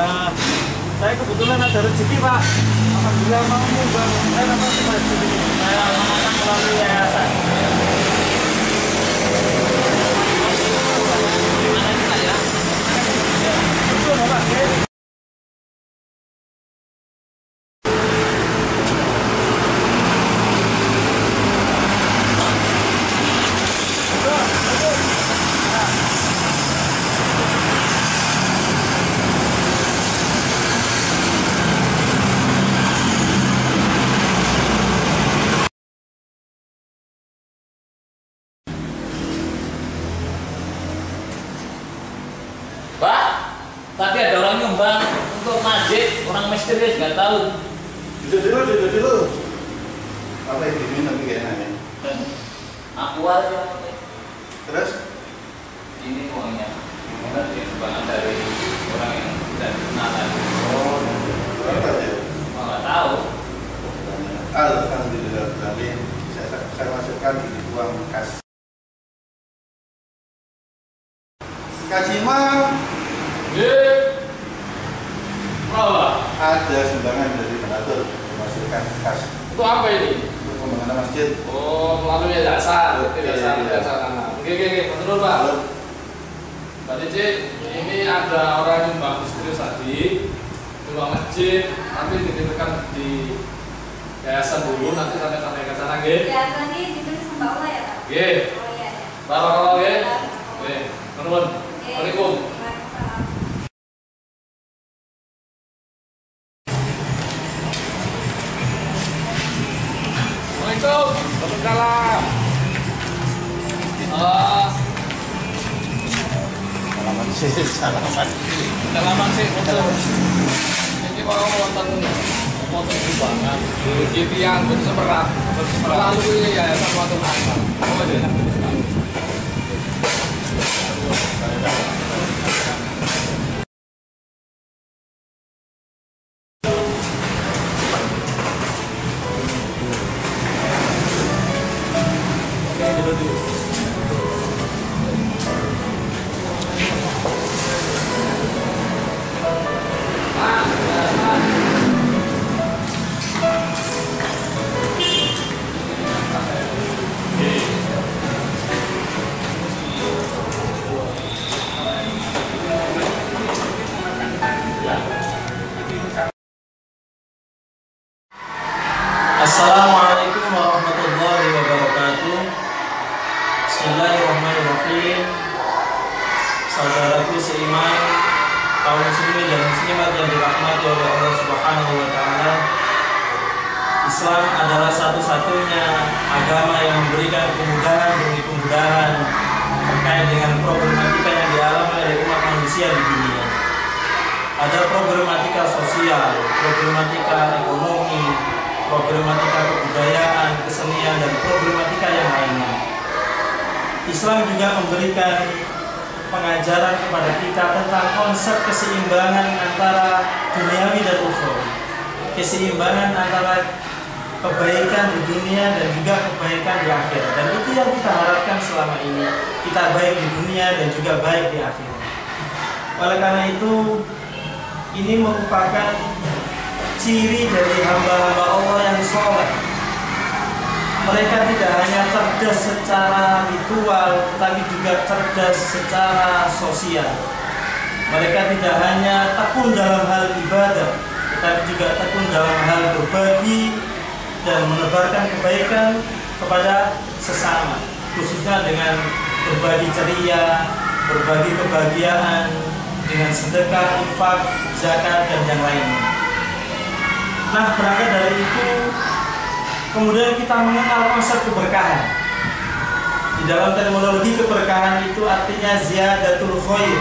Saya kebetulan ada rezeki Pak. Alhamdulillah mau nyumbang. Saya dapat rezeki. Saya akan melalui yayasan. Betul Pak. Pak, tadi ada orang nyumbang untuk masjid, orang misterius nggak tahu. Duduk dulu. Apa yang diminta tapi kayak nanya? Aku aja. Terus? Ini uangnya. Tadi sumbangan dari orang yang tidak dikenal tadi. Oh, berapa aja? Oh, nggak tahu. Alhamdulillah, tapi saya masukkan di uang kas. Kajiman. Ada sumbangan dari donatur dimasukkan kas. Itu apa ini? Untuk pembangunan masjid. Oh, melalui yayasan. Oke, betul Pak. Mbak Cici, ini ada orang nyumbang misterius tadi, nyumbang masjid, nanti dititipkan di yayasan dulu, nanti sampai ke sana, nggih. Ya, nanti ditulis sama Allah ya, Pak. Nggih. Oh iya, ya. Barakallahu nggih. Nggih. Nuwun. Assalamualaikum. Waalaikumsalam. Salaman sih betul. Ini kalau wonten sumbangan di tiang itu seberat. Lalu ya satu asal. Oh iya. Assalamualaikum warahmatullahi wabarakatuh. Bismillahirrahmanirrahim. Saudaraku seiman, kaum muslimin dan muslimat yang dirahmati oleh Allah Subhanahu wa taala. Islam adalah satu-satunya agama yang memberikan kemudahan demi kemudahan terkait dengan problematika yang dialami oleh umat manusia di dunia. Ada problematika sosial, problematika ekonomi, problematika kebudayaan, kesenian, dan problematika yang lainnya. Islam juga memberikan pengajaran kepada kita tentang konsep keseimbangan antara duniawi dan ukhrawi, keseimbangan antara kebaikan di dunia dan juga kebaikan di akhirat. Dan itu yang kita harapkan selama ini, kita baik di dunia dan juga baik di akhirat. Oleh karena itu, ini merupakan ciri dari hamba-hamba Allah yang soleh. Mereka tidak hanya cerdas secara ritual, tetapi juga cerdas secara sosial. Mereka tidak hanya tekun dalam hal ibadah, tetapi juga tekun dalam hal berbagi dan menebarkan kebaikan kepada sesama, khususnya dengan berbagi ceria, berbagi kebahagiaan, dengan sedekah, infak, zakat, dan yang lainnya. Nah, berangkat dari itu, kemudian kita mengenal konsep keberkahan. Di dalam terminologi keberkahan itu artinya ziyadatul khair,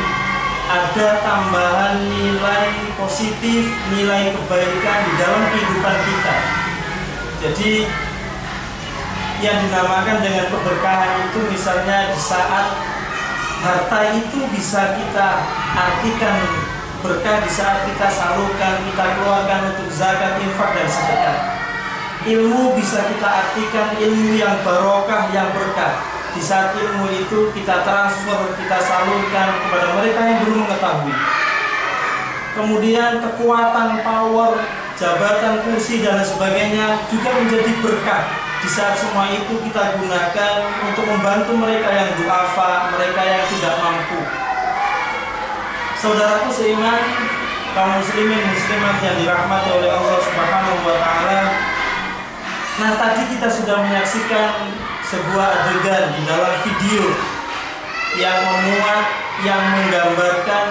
ada tambahan nilai positif, nilai kebaikan di dalam kehidupan kita. Jadi yang dinamakan dengan keberkahan itu misalnya di saat harta itu bisa kita artikan berkah di saat kita salurkan, kita keluarkan untuk zakat, infak, dan sedekah. Ilmu bisa kita artikan ilmu yang barokah, yang berkah. Di saat ilmu itu kita transfer, kita salurkan kepada mereka yang belum mengetahui. kemudian kekuatan, power, jabatan, kursi dan sebagainya juga menjadi berkah. Di saat semua itu kita gunakan untuk membantu mereka yang du'afa, mereka yang tidak mampu. Saudaraku seiman, kaum muslimin muslimat yang dirahmati oleh Allah Subhanahu wa taala. Nah, tadi kita sudah menyaksikan sebuah adegan di dalam video yang memuat, yang menggambarkan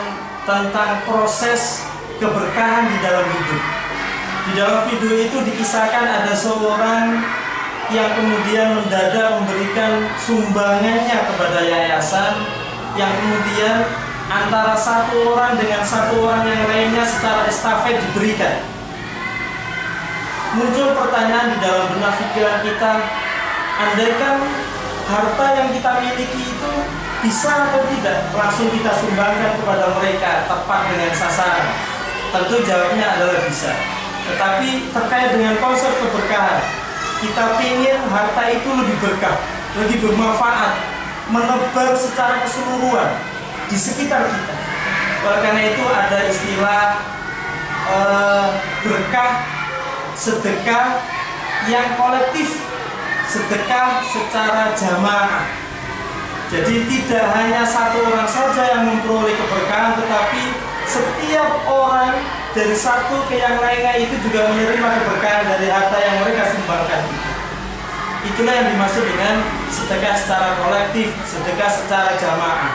tentang proses keberkahan di dalam hidup. Di dalam video itu dikisahkan ada seorang yang kemudian mendadak memberikan sumbangannya kepada yayasan, yang kemudian antara satu orang dengan satu orang yang lainnya secara estafet diberikan. Muncul pertanyaan di dalam benak pikiran kita, andaikan harta yang kita miliki itu bisa atau tidak langsung kita sumbangkan kepada mereka tepat dengan sasaran? Tentu jawabnya adalah bisa. Tetapi terkait dengan konsep keberkahan, kita ingin harta itu lebih berkah, lebih bermanfaat, menebar secara keseluruhan di sekitar kita. Oleh karena itu ada istilah berkah sedekah yang kolektif, sedekah secara jamaah. Jadi tidak hanya satu orang saja yang memperoleh keberkahan, tetapi setiap orang dari satu ke yang lainnya itu juga menerima keberkahan dari harta yang mereka sumbangkan. Itulah yang dimaksud dengan sedekah secara kolektif, sedekah secara jamaah.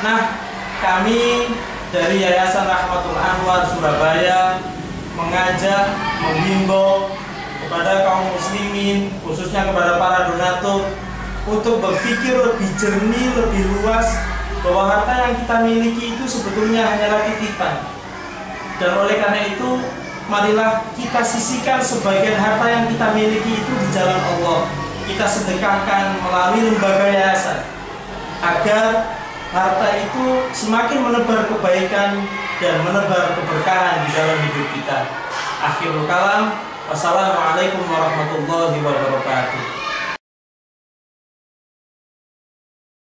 Nah, kami dari Yayasan Rahmatul Anwar Surabaya mengajak, menghimbau kepada kaum muslimin, khususnya kepada para donatur, untuk berpikir lebih jernih, lebih luas, bahwa harta yang kita miliki itu sebetulnya hanyalah titipan. Dan oleh karena itu, marilah kita sisihkan sebagian harta yang kita miliki itu di jalan Allah. Kita sedekahkan melalui lembaga yayasan, agar harta itu semakin menebar kebaikan dan menebar keberkahan di dalam hidup kita. Akhirul kalam, wassalamualaikum warahmatullahi wabarakatuh.